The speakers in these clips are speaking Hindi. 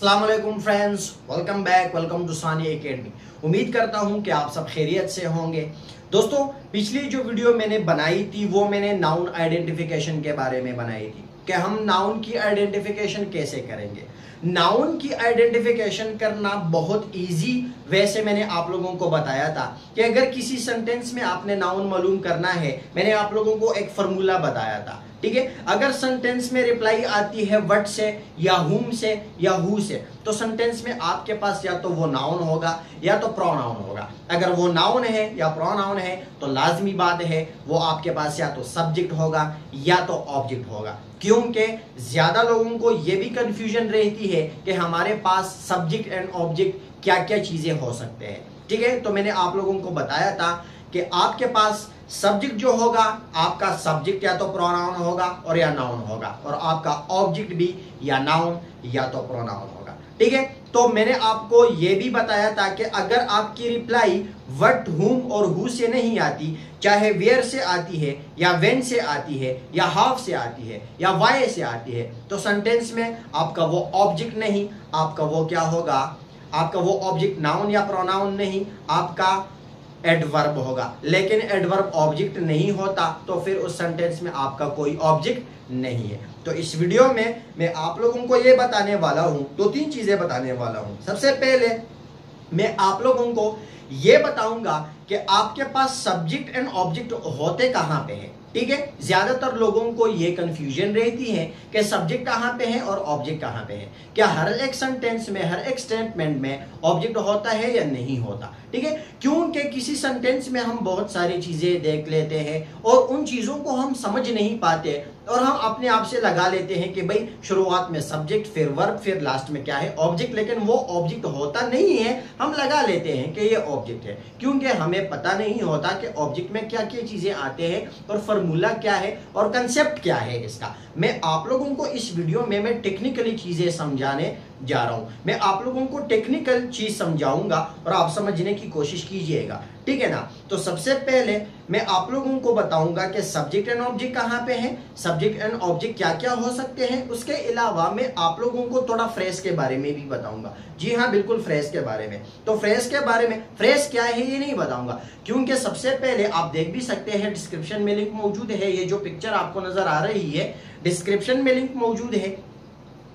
अस्सलाम वालेकुम friends, welcome back, welcome to Sania academy. उम्मीद करता हूं कि आप सब खैरियत से होंगे। दोस्तों, पिछली जो वीडियो मैंने बनाई थी वो मैंने नाउन आइडेंटिफिकेशन के बारे में बनाई थी कि हम नाउन की आइडेंटिफिकेशन कैसे करेंगे। नाउन की आइडेंटिफिकेशन करना बहुत इजी वे से मैंने आप लोगों को बताया था कि अगर किसी सेंटेंस में आपने नाउन मालूम करना है, मैंने आप लोगों को एक फार्मूला बताया था। ठीक है, अगर सेंटेंस में रिप्लाई आती है व्हाट से या हुम से या हु से, तो सेंटेंस में आपके पास या तो वो नाउन होगा या तो प्रोनाउन होगा। अगर वो नाउन है या प्रोनाउन है तो लाजमी बात है वो आपके पास या तो सब्जेक्ट होगा या तो ऑब्जेक्ट होगा, क्योंकि ज्यादा लोगों को ये भी कंफ्यूजन रहती है कि हमारे पास सब्जेक्ट एंड ऑब्जेक्ट क्या क्या चीजें हो सकते हैं। ठीक है, तो मैंने आप लोगों को बताया था कि आपके पास सब्जेक्ट जो होगा, आपका सब्जेक्ट या तो प्रोनाउन होगा और या नाउन होगा, और आपका ऑब्जेक्ट भी या नाउन या तो प्रोनाउन होगा। ठीक है, तो मैंने आपको यह भी बताया था कि अगर आपकी रिप्लाई व्हाट, हुम और हु से नहीं आती, चाहे वेयर से आती है या व्हेन से आती है या हाफ से आती है या व्हाई से आती है, तो सेंटेंस में आपका वो ऑब्जेक्ट नहीं, आपका वो क्या होगा, आपका वो ऑब्जेक्ट नाउन या प्रोनाउन नहीं, आपका एडवर्ब होगा। लेकिन एडवर्ब ऑब्जेक्ट नहीं होता तो फिर उस सेंटेंस में आपका कोई ऑब्जेक्ट नहीं है। तो इस वीडियो में मैं आप लोगों को ये बताने वाला हूं, दो तीन चीजें बताने वाला हूं। सबसे पहले मैं आप लोगों को ये बताऊंगा कि आपके पास सब्जेक्ट एंड ऑब्जेक्ट होते कहां पे है। ठीक है, ज्यादातर लोगों को ये कंफ्यूजन रहती है कि सब्जेक्ट कहां पे है और ऑब्जेक्ट कहां पे है। क्या हर एक सेंटेंस में, हर एक स्टेटमेंट में ऑब्जेक्ट होता है या नहीं होता। ठीक है, क्योंकि किसी सेंटेंस में हम बहुत सारी चीजें देख लेते हैं और उन चीजों को हम समझ नहीं पाते और हम अपने आप से लगा लेते हैं कि भाई शुरुआत में सब्जेक्ट, फिर वर्ब, फिर लास्ट में क्या है, ऑब्जेक्ट। लेकिन वो ऑब्जेक्ट होता नहीं है, हम लगा लेते हैं कि ये ऑब्जेक्ट है, क्योंकि हमें पता नहीं होता कि ऑब्जेक्ट में क्या क्या चीजें आते हैं और फार्मूला क्या है और कंसेप्ट क्या है इसका। मैं आप लोगों को इस वीडियो में मैं टेक्निकली चीजें समझाने जा रहा हूं। मैं आप लोगों को टेक्निकल चीज समझाऊंगा और आप समझने की कोशिश कीजिएगा। ठीक है ना। तो सबसे पहले मैं आप लोगों को बताऊंगा कि सब्जेक्ट एंड ऑब्जेक्ट कहां पे है, सब्जेक्ट एंड ऑब्जेक्ट क्या क्या हो सकते हैं। उसके अलावा मैं आप लोगों को थोड़ा फ्रेज के बारे में भी बताऊंगा। जी हाँ, बिल्कुल फ्रेज के बारे में। तो फ्रेज के बारे में, फ्रेज क्या है ये नहीं बताऊंगा, क्योंकि सबसे पहले आप देख भी सकते हैं डिस्क्रिप्शन में लिंक मौजूद है। ये जो पिक्चर आपको नजर आ रही है डिस्क्रिप्शन में लिंक मौजूद है,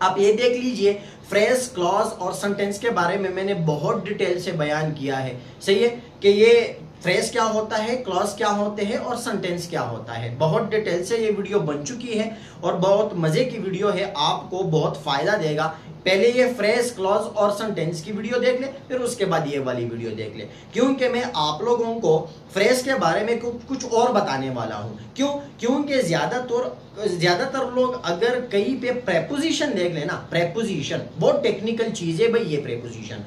आप ये देख लीजिए। फ्रेज, क्लॉज और सेंटेंस के बारे में मैंने बहुत डिटेल से बयान किया है। सही है कि ये फ्रेज क्या होता है, क्लॉज क्या होते हैं और सेंटेंस क्या होता है। बहुत डिटेल से ये वीडियो बन चुकी है और बहुत मजे की वीडियो है, आपको बहुत फायदा देगा। पहले ये फ्रेज, क्लॉज और सेंटेंस की वीडियो देख ले, फिर उसके बाद ये वाली वीडियो देख ले, क्योंकि मैं आप लोगों को फ्रेज के बारे में कुछ और बताने वाला हूं। क्योंकि ज्यादातर लोग अगर कहीं पे प्रेपोजिशन देख लेना, प्रेपोजिशन बहुत टेक्निकल चीज है भाई ये प्रेपोजिशन,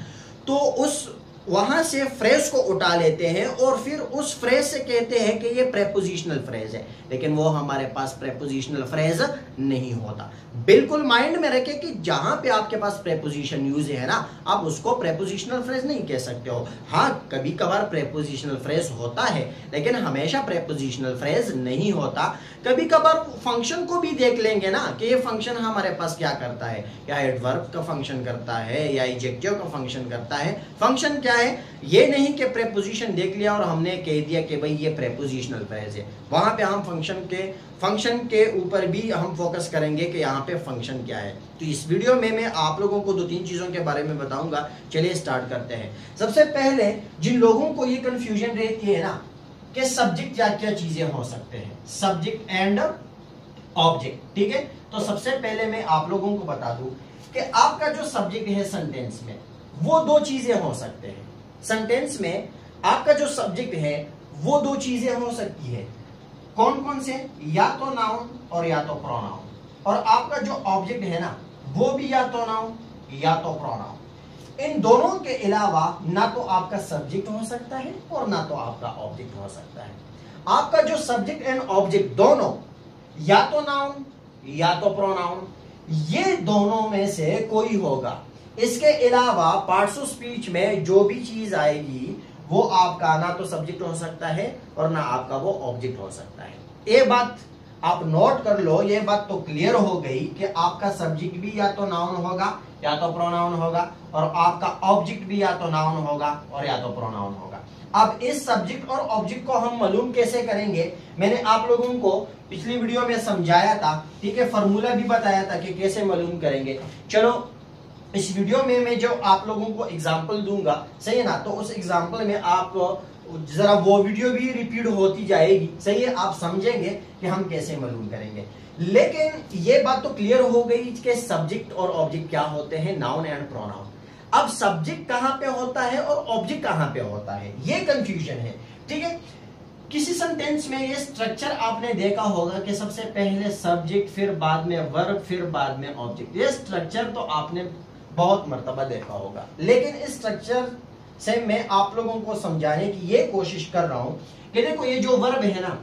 तो उस वहां से फ्रेज को उठा लेते हैं और फिर उस फ्रेज से कहते हैं कि ये प्रेपोजिशनल फ्रेज है, लेकिन वो हमारे पास प्रेपोजिशनल फ्रेज नहीं होता। बिल्कुल माइंड में रखें कि जहां पे आपके पास प्रेपोजिशन यूज है ना, आप उसको प्रेपोजिशनल फ्रेज नहीं कह सकते हो। हाँ, कभी कभार प्रेपोजिशनल फ्रेज होता है, लेकिन हमेशा प्रेपोजिशनल फ्रेज नहीं होता। कभी कभार फंक्शन को भी देख लेंगे ना कि ये फंक्शन हमारे पास क्या करता है, या एडवर्ब का फंक्शन करता है या एडजेक्टिव का फंक्शन करता है। फंक्शन क्या है, ये नहीं कि प्रेपोजिशन देख लिया और हमने कह दिया कि भाई ये प्रेपोजिशनल फ्रेज है। वहां पे हम फंक्शन के ऊपर भी हम फोकस करेंगे कि यहाँ पे फंक्शन क्या है। तो इस वीडियो में मैं आप लोगों को दो तीन चीजों के बारे में बताऊंगा। चलिए स्टार्ट करते हैं। सबसे पहले जिन लोगों को ये कंफ्यूजन रहती है ना कि सब्जेक्ट क्या क्या चीजें हो सकते हैं, सब्जेक्ट एंड ऑब्जेक्ट। ठीक है, तो सबसे पहले मैं आप लोगों को बता दूं कि आपका जो सब्जेक्ट है सेंटेंस में, वो दो चीजें हो सकते हैं। सेंटेंस में आपका जो सब्जेक्ट है वो दो चीजें हो सकती है। कौन कौन से, या तो नाउन और या तो प्रोनाउन। और आपका जो ऑब्जेक्ट है ना वो भी या तो नाउन या तो प्रोनाउन। इन दोनों के अलावा ना तो आपका सब्जेक्ट हो सकता है और ना तो आपका ऑब्जेक्ट हो सकता है। आपका जो सब्जेक्ट एंड ऑब्जेक्ट दोनों या तो नाउन या तो प्रोनाउन, ये दोनों में से कोई होगा। इसके अलावा पार्ट्स ऑफ स्पीच में जो भी चीज आएगी वो आपका ना तो सब्जेक्ट हो सकता है और ना आपका वो ऑब्जेक्ट हो सकता है। ये बात आप नोट कर लो, ये बात तो क्लियर हो गई कि आपका सब्जेक्ट भी या तो नाउन होगा या तो प्रोनाउन होगा, और आपका ऑब्जेक्ट भी या तो नाउन होगा और या तो प्रोनाउन होगा। अब इस सब्जेक्ट और ऑब्जेक्ट को हम मालूम कैसे करेंगे, मैंने आप लोगों को पिछली वीडियो में समझाया था, ठीक है, फॉर्मूला भी बताया था कि कैसे मालूम करेंगे। चलो इस वीडियो में मैं जो आप लोगों को एग्जांपल दूंगा, सही है ना, तो उस एग्जांपल में आप जरा वो वीडियो भी रिपीट होती जाएगी, सही है, आप समझेंगे कि हम कैसे मालूम करेंगे। लेकिन ये बात तो क्लियर हो गई कि सब्जेक्ट और ऑब्जेक्ट क्या होते हैं, नाउन एंड प्रोनाउन। अब सब्जेक्ट कहां पे होता है और ऑब्जेक्ट कहां पे होता है, ये कंफ्यूजन है, ठीक है। किसी सेंटेंस में ये स्ट्रक्चर आपने देखा होगा कि सबसे पहले सब्जेक्ट, फिर बाद में वर्ब, फिर बाद में ऑब्जेक्ट। ये स्ट्रक्चर तो आपने बहुत मर्तबा देखा होगा, लेकिन इस स्ट्रक्चर से मैं आप लोगों को समझाने की ये कोशिश कर रहा हूं कि देखो ये जो वर्ब है ना,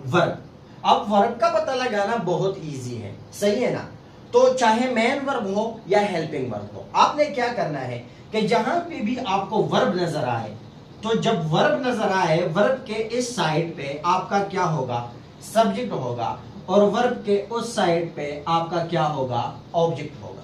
वर्ब, अब वर्ब का पता लगाना बहुत इजी है, सही है ना। तो चाहे मेन वर्ब हो या हेल्पिंग वर्ब हो, आपने क्या करना है कि जहां पे भी आपको वर्ब नजर आए, तो जब वर्ब नजर आए, वर्ब के इस साइड पे आपका क्या होगा, सब्जेक्ट होगा, और वर्ब के उस साइड पे आपका क्या होगा, ऑब्जेक्ट होगा।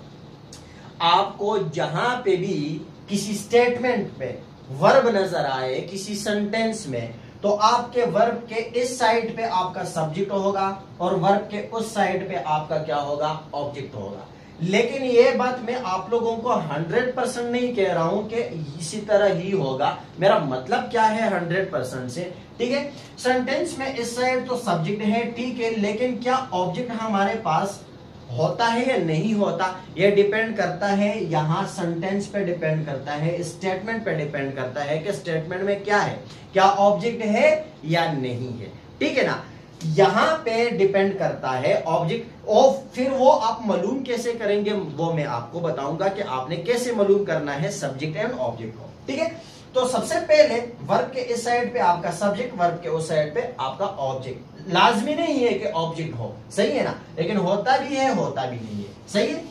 आपको जहां पे भी किसी स्टेटमेंट पे वर्ब नजर आए किसी सेंटेंस में, तो आपके वर्ब के इस साइड पे आपका सब्जेक्ट होगा और वर्ब के उस साइड पे आपका क्या होगा, ऑब्जेक्ट होगा। लेकिन ये बात मैं आप लोगों को 100% नहीं कह रहा हूं कि इसी तरह ही होगा। मेरा मतलब क्या है 100% से, ठीक है। सेंटेंस में इस साइड तो सब्जेक्ट है, ठीक है, लेकिन क्या ऑब्जेक्ट हमारे पास होता है या नहीं होता, यह डिपेंड करता है, यहां सेंटेंस पे डिपेंड करता है, स्टेटमेंट पे डिपेंड करता है कि स्टेटमेंट में क्या है, क्या ऑब्जेक्ट है या नहीं है, ठीक है ना। यहां पे डिपेंड करता है ऑब्जेक्ट, और फिर वो आप मालूम कैसे करेंगे वो मैं आपको बताऊंगा कि आपने कैसे मालूम करना है सब्जेक्ट एंड ऑब्जेक्ट को, ठीक है। तो सबसे पहले वर्ब के इस साइड पे आपका सब्जेक्ट, वर्ब के उस साइड पे आपका ऑब्जेक्ट। लाजमी नहीं है कि ऑब्जेक्ट हो, सही है ना, लेकिन होता भी है, होता भी नहीं है, सही है।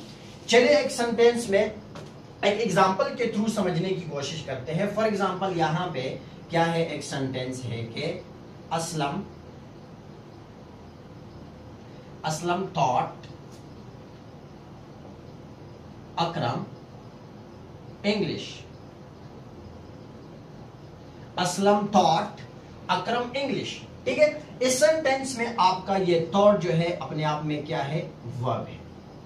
चलिए एक सेंटेंस में एक एग्जांपल के थ्रू समझने की कोशिश करते हैं। फॉर एग्जांपल यहां पे क्या है, एक सेंटेंस है कि असलम थॉट अकरम इंग्लिश। असलम थॉट अकरम इंग्लिश, ठीक है। इस सेंटेंस में आपका ये थॉट जो है अपने आप में क्या है, वर्ब है,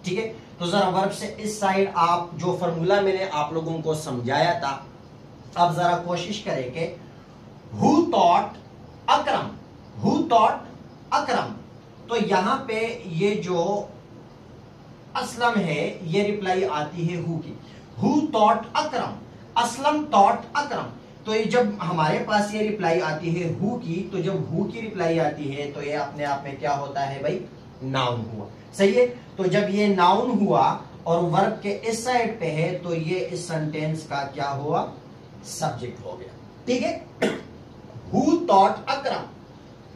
ठीक है। तो जरा वर्ब से इस साइड आप जो फॉर्मूला मैंने आप लोगों को समझाया था, अब जरा कोशिश करें कि who thought Akram, who thought Akram. तो यहां पे ये जो असलम है ये रिप्लाई आती है हु की, who thought Akram, Aslam thought Akram. तो ये जब हमारे पास ये रिप्लाई आती है हु की, तो जब हु की रिप्लाई आती है तो ये अपने आप में क्या होता है भाई, नाउन हुआ, सही है। तो जब ये नाउन हुआ और वर्ब के इस साइड पे है, तो ये इस सेंटेंस का क्या हुआ, सब्जेक्ट हो गया, ठीक है। Who thought Akram,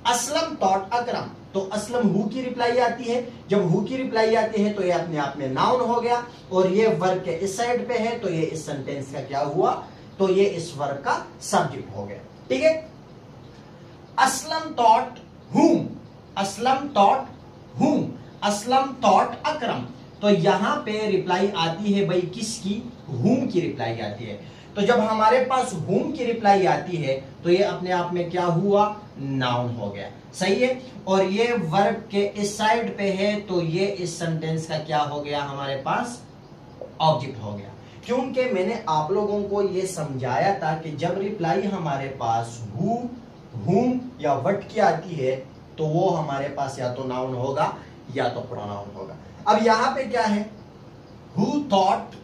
Aslam thought Akram, तो असलम हु की रिप्लाई आती है, जब हु की रिप्लाई आती है तो ये अपने आप में नाउन हो गया, और ये वर्ब के इस साइड पे है, तो ये इस सेंटेंस का क्या हुआ, तो ये इस वर्ब का सब्जेक्ट हो गया, ठीक है। असलम थॉट हुम, असलम थॉट हुम, असलम थॉट अकरम। तो यहां पे रिप्लाई आती है भाई किसकी, हुम की रिप्लाई आती है। तो जब हमारे पास हुम की रिप्लाई आती है तो ये अपने आप में क्या हुआ, नाउन हो गया, सही है। और ये वर्ब के इस साइड पे है, तो ये इस सेंटेंस का क्या हो गया, हमारे पास ऑब्जेक्ट हो गया। क्योंकि मैंने आप लोगों को ये समझाया था कि जब रिप्लाई हमारे पास हु, हुम या व्हाट की आती है, तो वो हमारे पास या तो नाउन होगा या तो प्रोनाउन होगा। अब यहां पे क्या है, who thought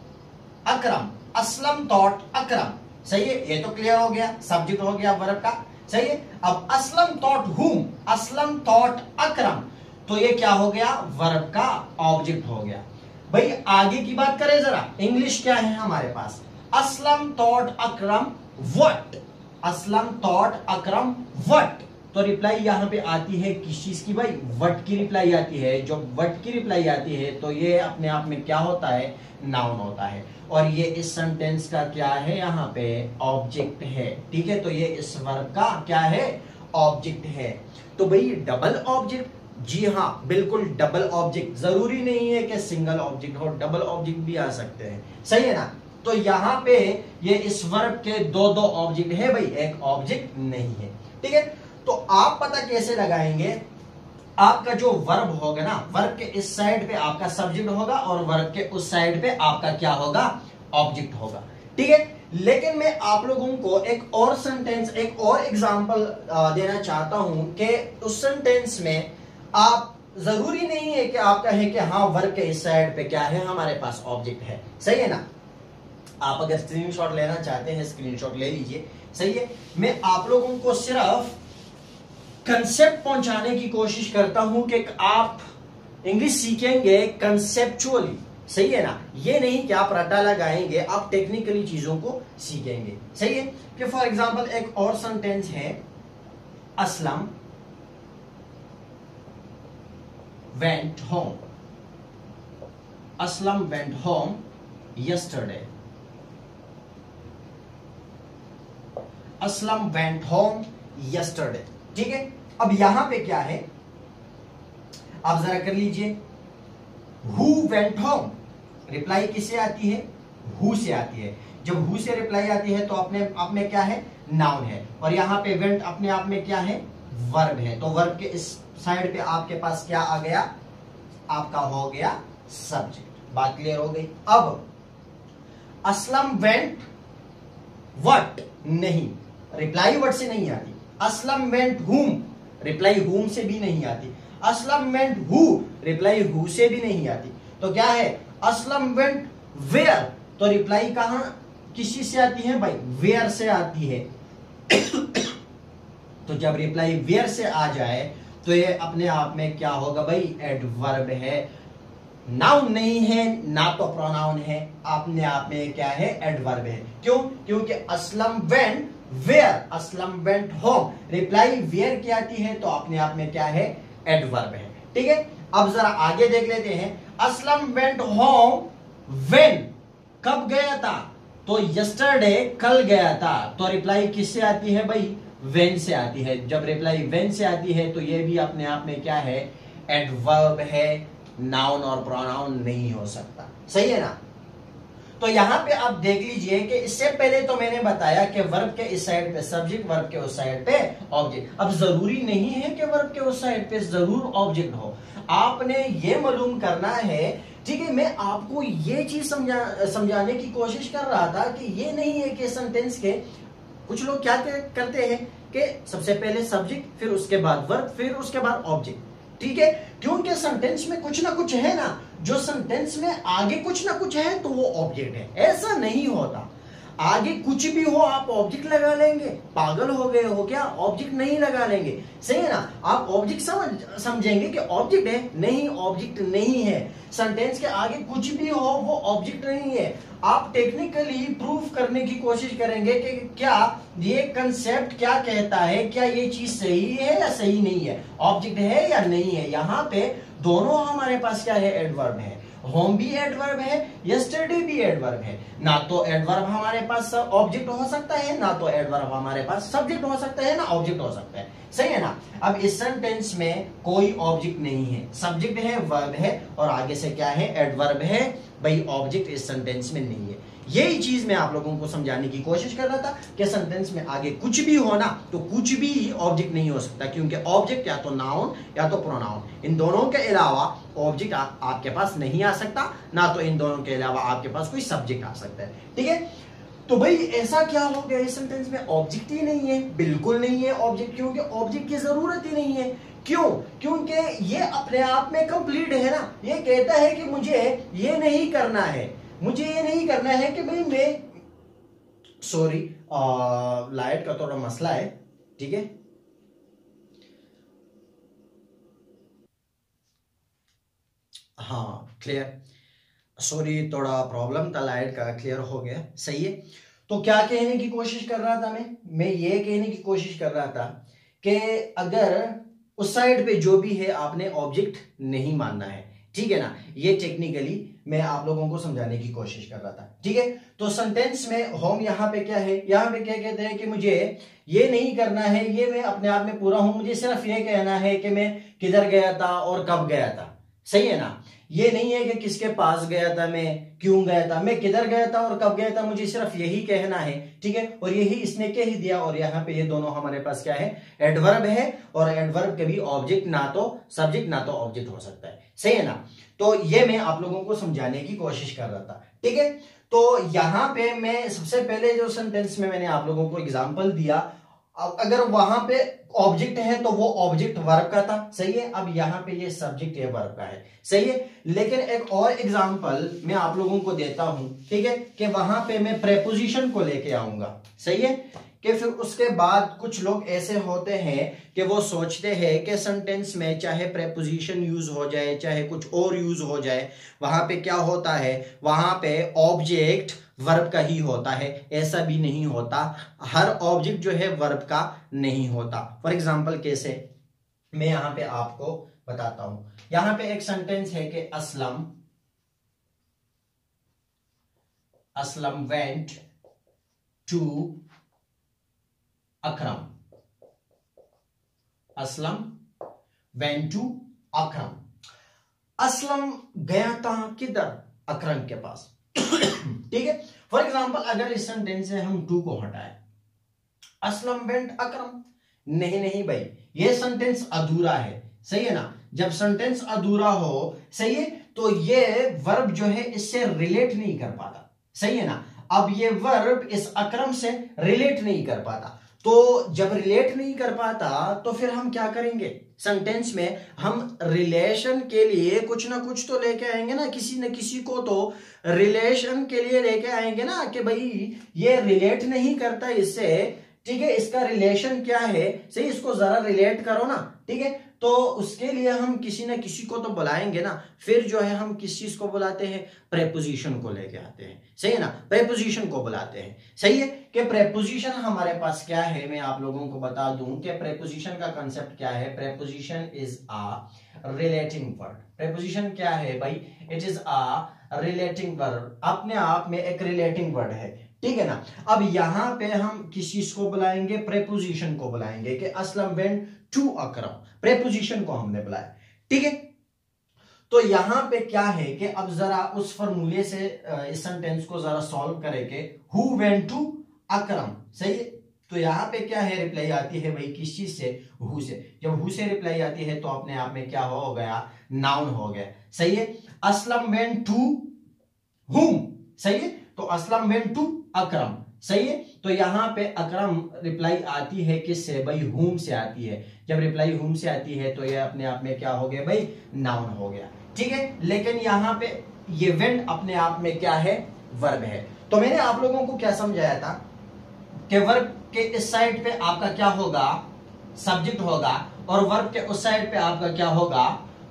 Akram, Aslam thought Akram, सही है, ये तो क्लियर हो गया, सब्जेक्ट हो गया वर्ब का, सही है। अब असलम थॉट हुम, असलम थॉट अकरम, तो ये क्या हो गया, वर्ब का ऑब्जेक्ट हो गया। भाई आगे की बात करें जरा, इंग्लिश क्या है हमारे पास, Aslam thought Akram what, Aslam thought Akram what. तो रिप्लाई यहां पे आती है किस चीज की भाई, व्हाट की रिप्लाई आती है। जब व्हाट की रिप्लाई आती है तो ये अपने आप में क्या होता है, नाउन होता है, और ये इस सेंटेंस का क्या है, यहाँ पे ऑब्जेक्ट है, ठीक है। तो ये इस वर्ब का क्या है, ऑब्जेक्ट है। तो भाई डबल ऑब्जेक्ट, जी हाँ, बिल्कुल डबल ऑब्जेक्ट, जरूरी नहीं है कि सिंगल ऑब्जेक्ट हो, डबल ऑब्जेक्ट भी आ सकते हैं, सही है ना। तो यहाँ पे ये इस वर्ब के दो दो ऑब्जेक्ट है भाई, एक ऑब्जेक्ट नहीं है, ठीक है। तो आप पता कैसे लगाएंगे, आपका जो वर्ब होगा ना, वर्ब के इस साइड पे आपका सब्जेक्ट होगा और वर्ब के उस साइड पे आपका क्या होगा, ऑब्जेक्ट होगा, ठीक है। लेकिन मैं आप लोगों को एक और सेंटेंस, एक और एग्जांपल देना चाहता हूं कि उस सेंटेंस में आप जरूरी नहीं है कि आप कहें कि हाँ वर्ब के इस साइड पे क्या है, हमारे पास ऑब्जेक्ट है, सही है ना। आप अगर स्क्रीनशॉट लेना चाहते हैं स्क्रीनशॉट ले लीजिए, सही है। मैं आप लोगों को सिर्फ कंसेप्ट पहुंचाने की कोशिश करता हूं कि आप इंग्लिश सीखेंगे कंसेप्चुअली, सही है ना। ये नहीं कि आप रट्टा लगाएंगे, आप टेक्निकली चीजों को सीखेंगे, सही है। कि फॉर एग्जांपल एक और सेंटेंस है, Aslam went home, Aslam went home yesterday, Aslam went home yesterday, ठीक है। अब यहां पे क्या है, आप जरा कर लीजिए, हु वेंट होम, रिप्लाई किससे आती है, हु से आती है। जब हु से रिप्लाई आती है तो अपने आप में क्या है, नाउन है, और यहां पे वेंट अपने आप में क्या है, वर्ब है। तो वर्ब के इस साइड पे आपके पास क्या आ गया, आपका हो गया सब्जेक्ट। बात क्लियर हो गई। अब असलम वेंट व्हाट, नहीं, रिप्लाई व्हाट से नहीं आती। असलम वेंट हुम, रिप्लाई हुम से भी नहीं आती। Aslam went who, reply who से भी नहीं आती। तो क्या है, असलम वेंट वेयर, तो रिप्लाई कहां किसी से आती है भाई, वेयर से आती है। तो जब रिप्लाई वेयर से आ जाए तो ये अपने आप में क्या होगा भाई, एडवर्ब है, नाउन नहीं है ना तो प्रोनाउन है, अपने आप में क्या है, एडवर्ब है। क्यों, क्योंकि Aslam went where, Aslam went home, reply where की आती है तो अपने आप में क्या है, एडवर्ब है, ठीक है। अब जरा आगे देख लेते हैं, असलम वेंट होम व्हेन, कब गया था, तो यस्टरडे, कल गया था। तो रिप्लाई किससे आती है भाई, व्हेन से आती है। जब रिप्लाई व्हेन से आती है तो ये भी अपने आप में क्या है, एडवर्ब है, नाउन और प्रोनाउन नहीं हो सकता, सही है ना। तो यहां पे आप देख लीजिए कि इससे पहले तो मैंने बताया कि वर्ब के इस साइड पे सब्जेक्ट, वर्ब के उस साइड पे ऑब्जेक्ट। अब जरूरी नहीं है कि वर्ब के उस साइड पे जरूर ऑब्जेक्ट हो, आपने ये मालूम करना है, ठीक है। मैं आपको ये चीज समझाने की कोशिश कर रहा था कि ये नहीं है कि सेंटेंस के कुछ लोग क्या करते हैं कि सबसे पहले सब्जेक्ट, फिर उसके बाद वर्ब, फिर उसके बाद ऑब्जेक्ट, ठीक है। क्योंकि सेंटेंस में कुछ ना कुछ है ना, जो सेंटेंस में आगे कुछ ना कुछ है तो वो ऑब्जेक्ट है, ऐसा नहीं होता। आगे कुछ भी हो आप ऑब्जेक्ट लगा लेंगे, पागल हो गए हो क्या, ऑब्जेक्ट नहीं लगा लेंगे, सही है ना। आप ऑब्जेक्ट समझेंगे कि ऑब्जेक्ट है, नहीं ऑब्जेक्ट नहीं है। सेंटेंस के आगे कुछ भी हो वो ऑब्जेक्ट नहीं है। आप टेक्निकली प्रूफ करने की कोशिश करेंगे कि क्या ये कंसेप्ट क्या कहता है, क्या ये चीज सही है या सही नहीं है, ऑब्जेक्ट है या नहीं है। यहाँ पे दोनों हमारे पास क्या है, एडवर्ब है। होम भी एडवर्ब है, यस्टरडे भी एडवर्ब है। ना तो एडवर्ब हमारे पास ऑब्जेक्ट हो सकता है, ना तो एडवर्ब हमारे पास सब्जेक्ट हो सकता है, ना ऑब्जेक्ट हो सकता है, सही है ना। अब इस सेंटेंस में कोई ऑब्जेक्ट नहीं है, सब्जेक्ट है, वर्ब है, और आगे से क्या है, एडवर्ब है भाई, ऑब्जेक्ट इस सेंटेंस में नहीं है। यही चीज मैं आप लोगों को समझाने की कोशिश कर रहा था कि सेंटेंस में आगे कुछ भी हो ना तो कुछ भी ऑब्जेक्ट नहीं हो सकता, क्योंकि ऑब्जेक्ट या तो नाउन या तो प्रोनाउन, इन दोनों के अलावा ऑब्जेक्ट आपके पास नहीं आ सकता, ना तो इन दोनों के अलावा आपके पास कोई सब्जेक्ट आ सकता है, ठीक है। तो भाई ऐसा क्या हो गया, इस सेंटेंस में ऑब्जेक्ट ही नहीं है, बिल्कुल नहीं है ऑब्जेक्ट, क्योंकि ऑब्जेक्ट की जरूरत ही नहीं है। क्यों, क्योंकि ये अपने आप में कंप्लीट है ना। ये कहता है कि मुझे ये नहीं करना है, मुझे ये नहीं करना है कि भाई मैं, सॉरी लाइट का थोड़ा मसला है, ठीक है। हाँ क्लियर, सॉरी थोड़ा प्रॉब्लम था, लाइट का क्लियर हो गया, सही है। तो क्या कहने की कोशिश कर रहा था मैं ये कहने की कोशिश कर रहा था कि अगर उस साइड पे जो भी है आपने ऑब्जेक्ट नहीं मानना है, ठीक है ना। ये टेक्निकली मैं आप लोगों को समझाने की कोशिश कर रहा था। ठीक है, तो सेंटेंस में होम यहाँ पे क्या है, यहाँ पे क्या कहते हैं कि मुझे ये नहीं करना है, ये मैं अपने आप में पूरा हूं, मुझे सिर्फ ये कहना है कि मैं किधर गया था और कब गया था। सही है ना, ये नहीं है कि किसके पास गया था, मैं क्यों गया था, मैं किधर गया था और कब गया था, मुझे सिर्फ यही कहना है। ठीक है, और यही इसने कह ही दिया। और यहाँ पे ये दोनों हमारे पास क्या है, एडवर्ब है। और एडवर्ब कभी ऑब्जेक्ट ना तो सब्जेक्ट ना तो ऑब्जेक्ट हो सकता है। सही है ना, तो ये मैं आप लोगों को समझाने की कोशिश कर रहा था। ठीक है, तो यहां पे मैं सबसे पहले जो सेंटेंस में मैंने आप लोगों को एग्जांपल दिया, अगर वहां पे ऑब्जेक्ट है तो वो ऑब्जेक्ट वर्ब का था। सही है, अब यहाँ पे ये सब्जेक्ट है वर्ब का है। सही है, लेकिन एक और एग्जांपल मैं आप लोगों को देता हूं। ठीक है, कि वहां पे मैं प्रेपोजिशन को लेके आऊंगा। सही है, कि फिर उसके बाद कुछ लोग ऐसे होते हैं कि वो सोचते हैं कि सेंटेंस में चाहे प्रेपोजिशन यूज हो जाए चाहे कुछ और यूज हो जाए, वहां पे क्या होता है, वहां पे ऑब्जेक्ट वर्ब का ही होता है। ऐसा भी नहीं होता, हर ऑब्जेक्ट जो है वर्ब का नहीं होता। फॉर एग्जांपल कैसे, मैं यहां पे आपको बताता हूं। यहां पे एक सेंटेंस है कि Aslam went to Akram. Aslam went to Akram. Aslam गया था किधर, अकरम के पास। ठीक है, फॉर एग्जांपल अगर इस सेंटेंस से हम टू को हटाए, असलम वेंट अकरम, नहीं भाई, ये सेंटेंस अधूरा है। सही है ना, जब सेंटेंस अधूरा हो, सही है, तो ये वर्ब जो है इससे रिलेट नहीं कर पाता। सही है ना, अब ये वर्ब इस अकरम से रिलेट नहीं कर पाता, तो जब रिलेट नहीं कर पाता तो फिर हम क्या करेंगे, सेंटेंस में हम रिलेशन के लिए कुछ ना कुछ तो लेके आएंगे ना, किसी न किसी को तो रिलेशन के लिए लेके आएंगे ना, कि भाई ये रिलेट नहीं करता इससे। ठीक है, इसका रिलेशन क्या है, सही, इसको जरा रिलेट करो ना। ठीक है, तो उसके लिए हम किसी न किसी को तो बुलाएंगे ना। फिर जो है हम किस चीज को बुलाते हैं, प्रेपोजिशन को लेके आते हैं। सही है ना, प्रेपोजिशन को बुलाते हैं। सही है, कि प्रेपोजिशन हमारे पास क्या है, मैं आप लोगों को बता दूं कि प्रेपोजिशन का कंसेप्ट क्या है। Preposition is a relating word. Preposition क्या है भाई, it is a relating word, अपने आप में एक रिलेटिंग वर्ड है। ठीक है ना, अब यहां पे हम किस चीज को बुलाएंगे, प्रेपोजिशन को बुलाएंगे, कि Aslam went to Akram, preposition को हमने बुलाया। ठीक है, तो यहां पे क्या है कि अब जरा उस फॉर्मूले से इस सेंटेंस को जरा सॉल्व करेंगे, हु वेंट टू अकरम। सही है, तो यहां पे क्या है, रिप्लाई आती है भाई किस चीज से, हु से। जब हु से रिप्लाई आती है तो अपने आप में क्या हो गया, नाउन हो गया। सही है, असलम वेंट टू हुम। सही है, तो असलम वेंट टू अकरम। सही है, तो यहां पे अकरम रिप्लाई आती है किससे भाई, हुम से आती है। जब रिप्लाई हुम से आती है तो ये अपने आप में क्या हो गया भाई, नाउन हो गया। ठीक है, लेकिन यहां पे ये वेंट अपने आप में क्या है, वर्ब है। तो मैंने आप लोगों को क्या समझाया था कि वर्ब के इस साइड पे आपका क्या होगा, सब्जेक्ट होगा, और वर्ब के उस साइड पे आपका क्या होगा,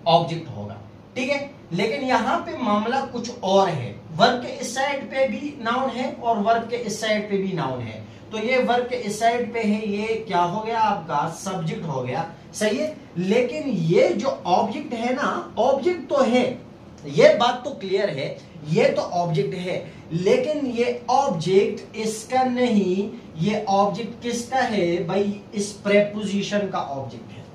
ऑब्जेक्ट होगा। ठीक है, लेकिन यहां पे मामला कुछ और है, वर्ब के इस साइड पे भी नाउन है और वर्ब के इस साइड पे भी नाउन है। तो ये वर्ब के इस साइड पे है, ये क्या हो गया आपका, सब्जेक्ट हो गया। सही है, लेकिन ये जो ऑब्जेक्ट है ना, ऑब्जेक्ट तो है, ये बात तो क्लियर है, ये तो ऑब्जेक्ट है, लेकिन ये ऑब्जेक्ट इसका नहीं, ये ऑब्जेक्ट किसका है भाई, इस प्रेपोजिशन का ऑब्जेक्ट है।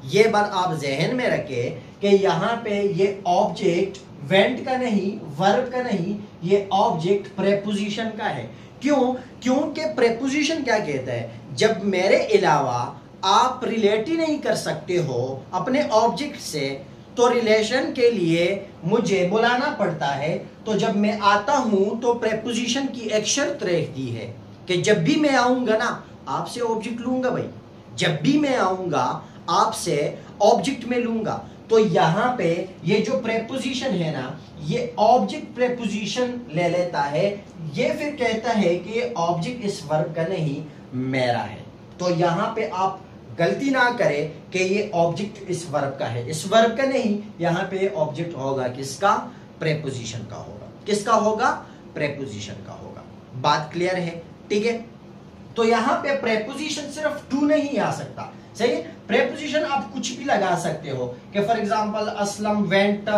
ये बात आप जहन में रखें कि यहां पे ये ऑब्जेक्ट वेंट का नहीं, वर्ब का नहीं, ये ऑब्जेक्ट प्रेपोजिशन का है। क्यों, क्योंकि प्रेपोजिशन क्या कहता है, जब मेरे अलावा आप रिलेट ही नहीं कर सकते हो अपने ऑब्जेक्ट से, तो रिलेशन के लिए मुझे बुलाना पड़ता है। तो जब मैं आता हूं तो प्रेपोजिशन की एक शर्त रहती है कि जब भी मैं आऊंगा ना, आपसे ऑब्जेक्ट लूंगा भाई, जब भी मैं आऊंगा आपसे ऑब्जेक्ट में लूंगा। तो यहां पे ये जो प्रेपोजिशन है ना, ये ऑब्जेक्ट प्रेपोजिशन ले लेता है। ये फिर कहता है कि ये ऑब्जेक्ट इस वर्ब का नहीं, मेरा है। तो यहां पे आप गलती ना करें कि ये ऑब्जेक्ट इस वर्ब का है, इस वर्ब का नहीं, यहां पे ऑब्जेक्ट होगा किसका, प्रेपोजिशन का होगा। किसका होगा, प्रेपोजिशन का होगा। बात क्लियर है। ठीक है, तो यहां पे प्रेपोजिशन सिर्फ टू नहीं आ सकता। सही है, प्रेपोजिशन आप कुछ भी लगा सकते हो, कि for example Aslam went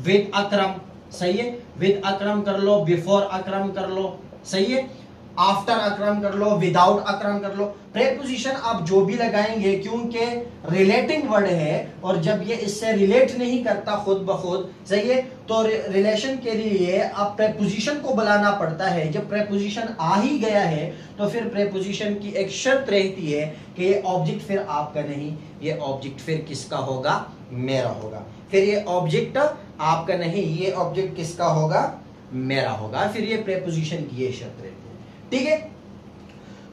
with Akram. सही है, विद अक्रम कर लो, बिफोर अक्रम कर लो, सही है, आफ्टर अक्रम कर लो, विदाउट अक्रम कर लो। प्रेपोजिशन आप जो भी लगाएंगे क्योंकि रिलेटिंग वर्ड है और जब ये इससे रिलेट नहीं करता खुद ब खुद, सही है, तो रिलेशन के लिए आप प्रेपोजिशन को बुलाना पड़ता है। जब प्रेपोजिशन आ ही गया है तो फिर प्रेपोजिशन की एक शर्त रहती है कि ये ऑब्जेक्ट फिर आपका नहीं, ये ऑब्जेक्ट फिर किसका होगा, मेरा होगा। फिर ये ऑब्जेक्ट आपका नहीं, ये ऑब्जेक्ट किसका होगा, मेरा होगा। फिर ये प्रेपोजिशन की ये शर्त रहती है, ठीक है।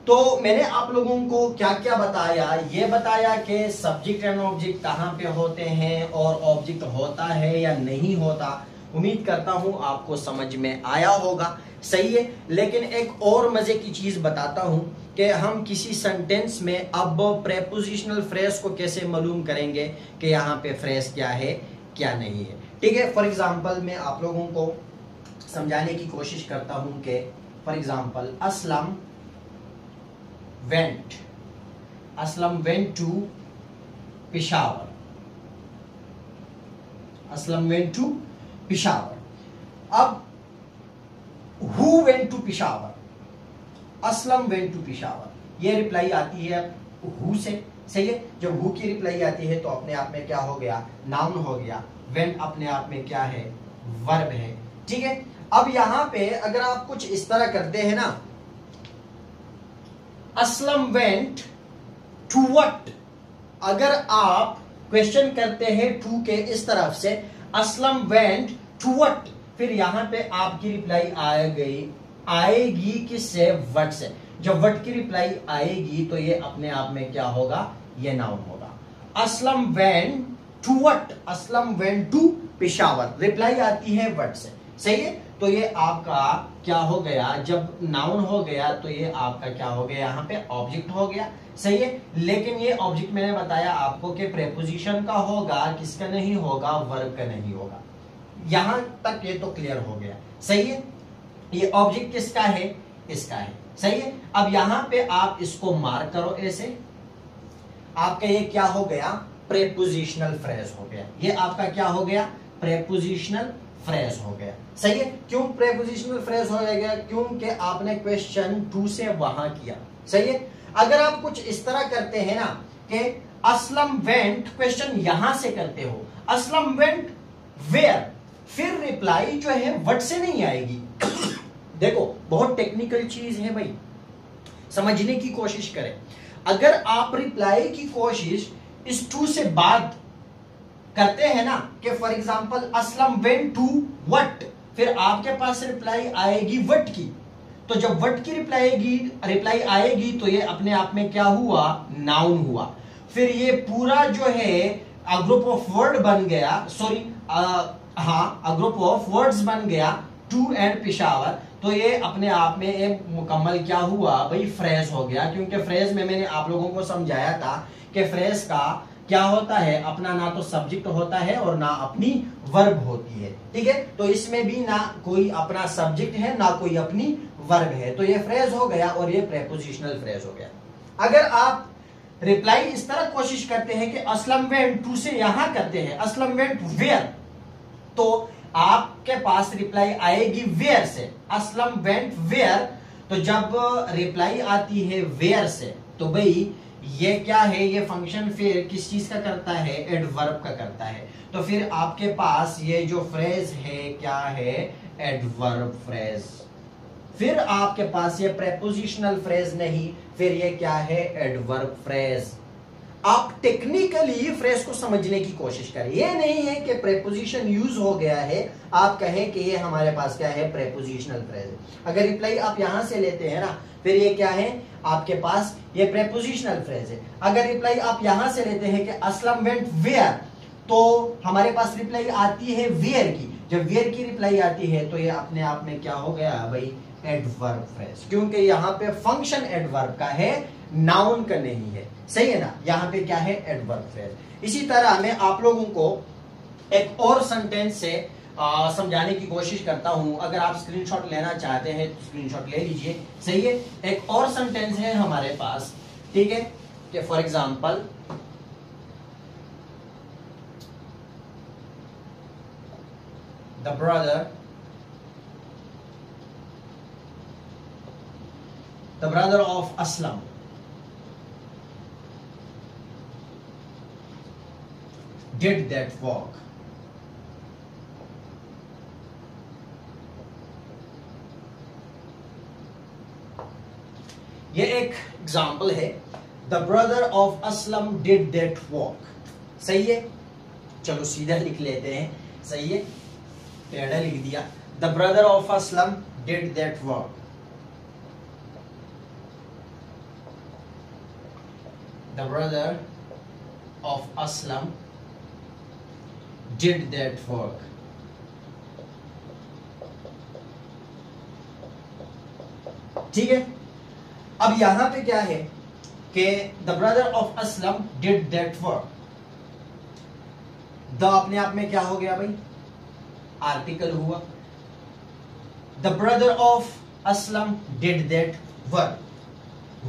तो मैंने आप लोगों को क्या क्या बताया, ये बताया कि सब्जेक्ट एंड ऑब्जेक्ट कहां पे होते हैं और ऑब्जेक्ट होता है या नहीं होता। उम्मीद करता हूं आपको समझ में आया होगा, सही है। लेकिन एक और मजे की चीज बताता हूं कि हम किसी सेंटेंस में अब प्रेपोजिशनल फ्रेज को कैसे मालूम करेंगे कि यहाँ पे फ्रेज क्या है क्या नहीं है, ठीक है। फॉर एग्जाम्पल मैं आप लोगों को समझाने की कोशिश करता हूं कि for example Aslam went to Peshawar, Aslam went to Peshawar. अब who went to Peshawar, Aslam went to Peshawar, ये रिप्लाई आती है हु से, सही है। जब हु की रिप्लाई आती है तो अपने आप में क्या हो गया, नाउन हो गया। वेंट अपने आप में क्या है, वर्ब है, ठीक है। अब यहां पे अगर आप कुछ इस तरह करते हैं ना, असलम वेंट टू व्हाट, अगर आप क्वेश्चन करते हैं टू के इस तरफ से, असलम वेंट टू व्हाट, फिर यहां पे आपकी रिप्लाई आएगी किससे, व्हाट से। जब व्हाट की रिप्लाई आएगी तो ये अपने आप में क्या होगा, ये नाउन होगा। Aslam went to what, Aslam went to Peshawar, reply आती है व्हाट से, सही है। तो ये आपका क्या हो गया, जब नाउन हो गया तो ये आपका क्या हो गया, यहाँ पे ऑब्जेक्ट हो गया, सही है। लेकिन ये ऑब्जेक्ट मैंने बताया आपको कि प्रेपोजिशन का होगा, किसका नहीं होगा, वर्ब का नहीं होगा। यहां तक ये तो क्लियर हो गया, सही है। ये ऑब्जेक्ट किसका है, इसका है, सही है। अब यहां पे आप इसको मार्क करो ऐसे, आपका ये क्या हो गया, प्रेपोजिशनल फ्रेज हो गया। ये आपका क्या हो गया, प्रेपोजिशनल फ्रेज हो गया, सही है। क्यों प्रेपोजिशनल फ्रेज हो गया, क्योंकि आपने क्वेश्चन टू से वहां किया, सही है। अगर आप कुछ इस तरह करते हैं ना कि असलम वेंट, क्वेश्चन यहां से करते हो, असलम वेंट वेयर, फिर रिप्लाई जो है व्हाट से नहीं आएगी। देखो बहुत टेक्निकल चीज है भाई, समझने की कोशिश करें। अगर आप रिप्लाई की कोशिश इस टू से बाद करते हैं ना कि for example Aslam went to what, फिर आपके पास रिप्लाई आएगी व्हाट की, तो जब व्हाट की रिप्लाई आएगी तो ये अपने आप में क्या हुआ, नाउन हुआ। फिर ये पूरा जो है ग्रुप ऑफ वर्ड बन गया, सॉरी ग्रुप ऑफ वर्ड्स बन गया टू एंड पिशावर, तो ये अपने आप में एक मुकम्मल क्या हुआ भाई, फ्रेज हो गया। क्योंकि फ्रेज में मैंने आप लोगों को समझाया था कि फ्रेज का क्या होता है, अपना ना तो सब्जेक्ट होता है और ना अपनी वर्ब होती है, ठीक है। तो इसमें भी ना कोई अपना सब्जेक्ट है ना कोई अपनी वर्ब है, तो ये फ्रेज हो गया और ये प्रेपोजिशनल फ्रेज हो गया। अगर आप रिप्लाई इस तरह कोशिश करते हैं कि असलम वेंट टू से यहां करते हैं असलम वेंट वेयर, तो आपके पास रिप्लाई आएगी वेयर से, असलम वेंट वेयर। तो जब रिप्लाई आती है वेयर से तो भाई ये क्या है, ये फंक्शन फिर किस चीज का करता है, एडवर्ब का करता है। तो फिर आपके पास ये जो फ्रेज है क्या है, एडवर्ब फ्रेज। फिर आपके पास ये प्रेपोजिशनल फ्रेज नहीं, फिर ये क्या है, एडवर्ब फ्रेज। आप टेक्निकली फ्रेज को समझने की कोशिश करें। ये नहीं है कि प्रेपोजिशन यूज हो गया है आप कहें कि ये हमारे पास क्या है, प्रेपोजिशनल फ्रेज। अगर रिप्लाई आप यहां से लेते हैं ना, फिर ये क्या है आपके पास, ये प्रेपोजिशनल फ्रेज है। अगर रिप्लाई आप यहां से लेते हैं कि असलम वेंट वेयर, तो हमारे पास रिप्लाई आती है वेयर की। जब वेयर की रिप्लाई आती है तो ये अपने आप में क्या हो गया भाई, एडवर्ब फ्रेज, क्योंकि यहाँ पे फंक्शन एडवर्ब का है, नाउन का नहीं है, सही है ना। यहाँ पे क्या है, एडवर्ब फ्रेज। इसी तरह मैं आप लोगों को एक और सेंटेंस से समझाने की कोशिश करता हूं। अगर आप स्क्रीनशॉट लेना चाहते हैं तो स्क्रीनशॉट ले लीजिए, सही है। एक और सेंटेंस है हमारे पास, ठीक है, कि for example the brother of Aslam did that work. ये एक एग्जाम्पल है, the brother of Aslam did that work. सही है, चलो सीधा लिख लेते हैं। सही है, टेढ़ा लिख दिया। The brother of Aslam did that work. The brother of Aslam did that work. ठीक है, अब यहां पे क्या है कि the brother of Aslam did that work. The अपने आप में क्या हो गया भाई, आर्टिकल हुआ। The brother of Aslam did that work.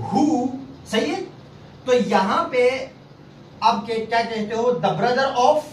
Who, सही है, तो यहां पे अब क्या कहते हो, द ब्रदर ऑफ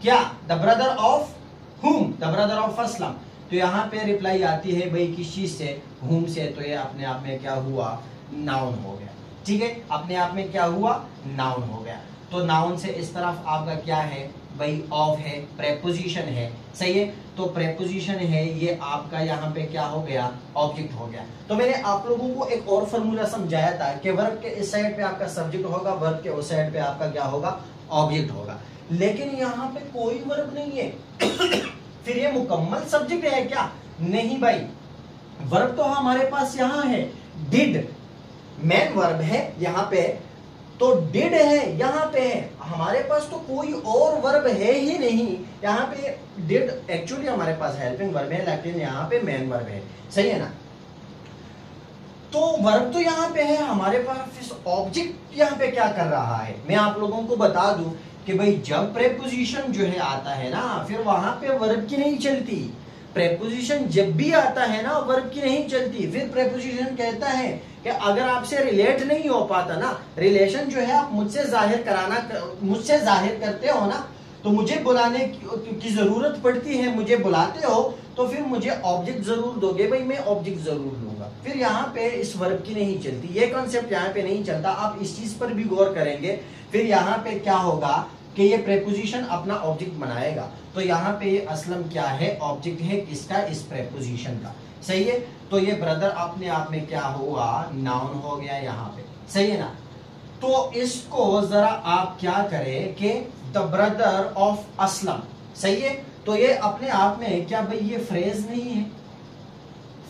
क्या, द ब्रदर ऑफ हुम, द ब्रदर ऑफ असलम। तो यहां पे रिप्लाई आती है भाई किस चीज से, हुम से। तो ये अपने आप में क्या हुआ, नाउन हो गया। ठीक है, अपने आप में क्या हुआ, नाउन हो गया। तो नाउन से इस तरफ आपका क्या है भाई, ऑफ है, प्रेपोजिशन है। सही है, तो प्रेपोजिशन है, ये आपका यहाँ पे क्या हो गया, ऑब्जेक्ट हो गया। तो मैंने आप लोगों को एक और फॉर्मूला समझाया था कि वर्ब के इस साइड पे आपका सब्जेक्ट होगा, वर्ब के उस साइड पे आपका क्या होगा, ऑब्जेक्ट होगा। लेकिन यहाँ पे कोई वर्ब नहीं है फिर ये मुकम्मल सब्जेक्ट है क्या, नहीं भाई। वर्ब तो हमारे पास यहाँ है, डिड मेन वर्ब है यहाँ पे, तो डिड है यहाँ पे है। हमारे पास तो कोई और वर्ब है ही नहीं यहाँ पे। डिड एक्चुअली हमारे पास हेल्पिंग वर्ब है, लेकिन यहाँ पे मेन वर्ब है। सही है ना, तो वर्ब तो यहाँ पे है हमारे पास, ऑब्जेक्ट यहाँ पे क्या कर रहा है। मैं आप लोगों को बता दूं कि भाई जब प्रेपोजिशन जो है आता है ना, फिर वहां पे वर्ब की नहीं चलती। प्रेपोजिशन जब भी आता है ना, वर्ब की नहीं चलती। फिर प्रेपोजिशन कहता है कि अगर आपसे रिलेट नहीं हो पाता ना, रिलेशन जो है आप मुझसे जाहिर करते हो ना, तो मुझे बुलाने की जरूरत पड़ती है, मुझे बुलाते हो, तो फिर मुझे ऑब्जेक्ट जरूर दोगे भाई, मैं ऑब्जेक्ट जरूर लूंगा। फिर यहाँ पे इस वर्ब की नहीं चलती, ये कॉन्सेप्ट यहाँ पे नहीं चलता। आप इस चीज पर भी गौर करेंगे। फिर यहाँ पे क्या होगा कि ये प्रेपोजिशन अपना ऑब्जेक्ट बनाएगा। तो यहाँ पे ये असलम क्या है, ऑब्जेक्ट है किसका, इस प्रेपोजिशन का। सही है, तो ये ब्रदर अपने आप में क्या हुआ, नाउन हो गया यहाँ पे। सही है ना, तो इसको जरा आप क्या करें कि द ब्रदर ऑफ असलम। सही है, तो ये अपने आप में क्या भाई, ये फ्रेज नहीं है,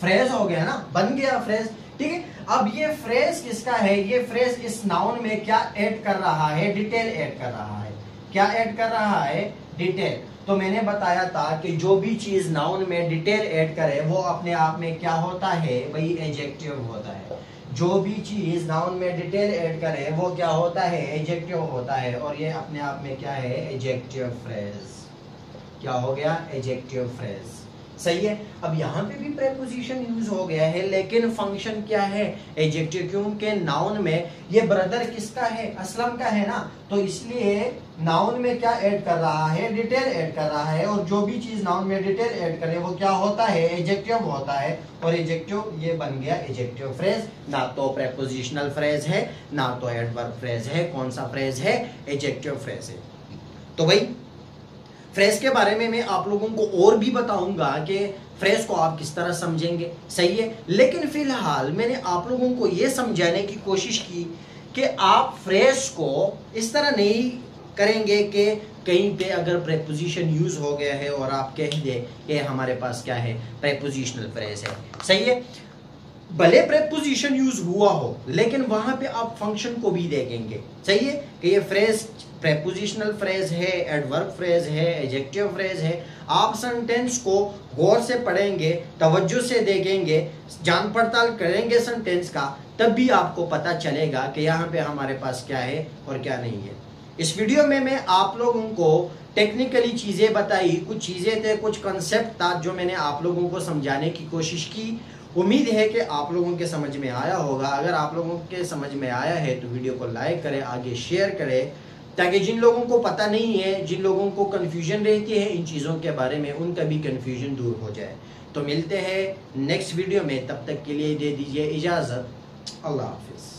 फ्रेज हो गया ना, बन गया फ्रेज। ठीक है, अब ये फ्रेज किसका है, ये फ्रेज इस नाउन में क्या ऐड कर रहा है, डिटेल ऐड कर रहा है। क्या ऐड कर रहा है, डिटेल। तो मैंने बताया था कि जो भी चीज नाउन में डिटेल ऐड करे वो अपने आप में क्या होता है भाई, एडजेक्टिव होता है। जो भी चीज नाउन में डिटेल ऐड करे वो क्या होता है, एडजेक्टिव होता है। और ये अपने आप में क्या है, एडजेक्टिव फ्रेज। क्या हो गया, एडजेक्टिव फ्रेज। सही है, अब यहाँ पे भी प्रेपोजिशन यूज हो गया है, लेकिन फंक्शन क्या है, एडजेक्टिव। क्योंकि नाउन में ये ब्रदर किसका है, असलम का है ना, तो इसलिए नाउन में क्या ऐड कर रहा है, डिटेल ऐड कर रहा है। और जो भी चीज नाउन में डिटेल ऐड करे वो क्या होता है, एडजेक्टिव होता है। और एडजेक्टिव ये बन गया एडजेक्टिव फ्रेज। ना तो प्रेपोजिशनल फ्रेज है, ना तो एडवर्ब फ्रेज है। कौन सा फ्रेज है, एडजेक्टिव फ्रेज है। तो भाई फ्रेज के बारे में मैं आप लोगों को और भी बताऊंगा कि फ्रेज को आप किस तरह समझेंगे। सही है, लेकिन फिलहाल मैंने आप लोगों को यह समझाने की कोशिश की कि आप फ्रेज को इस तरह नहीं करेंगे कि कहीं पे अगर प्रेपोजिशन यूज हो गया है और आप कह दे कि हमारे पास क्या है, प्रेपोजिशनल फ्रेज है। सही है, भले प्रेपोजिशन यूज हुआ हो, लेकिन वहां पे आप फंक्शन को भी देखेंगे। सही है, कि ये फ्रेज प्रेपोजिशनल फ्रेज है, एडवर्ब फ्रेज है, एडजेक्टिव फ्रेज है। आप सेंटेंस को गौर से पढ़ेंगे, तवज्जो से देखेंगे, जान पड़ताल करेंगे सेंटेंस का, तब भी आपको पता चलेगा कि यहाँ पे हमारे पास क्या है और क्या नहीं है। इस वीडियो में मैं आप लोगों को टेक्निकली चीजें बताई, कुछ चीजें थे, कुछ कंसेप्ट था जो मैंने आप लोगों को समझाने की कोशिश की। उम्मीद है कि आप लोगों के समझ में आया होगा। अगर आप लोगों के समझ में आया है तो वीडियो को लाइक करें, आगे शेयर करें, ताकि जिन लोगों को पता नहीं है, जिन लोगों को कन्फ्यूजन रहती है इन चीज़ों के बारे में, उनका भी कन्फ्यूजन दूर हो जाए। तो मिलते हैं नेक्स्ट वीडियो में, तब तक के लिए दे दीजिए इजाज़त। अल्लाह हाफिज़।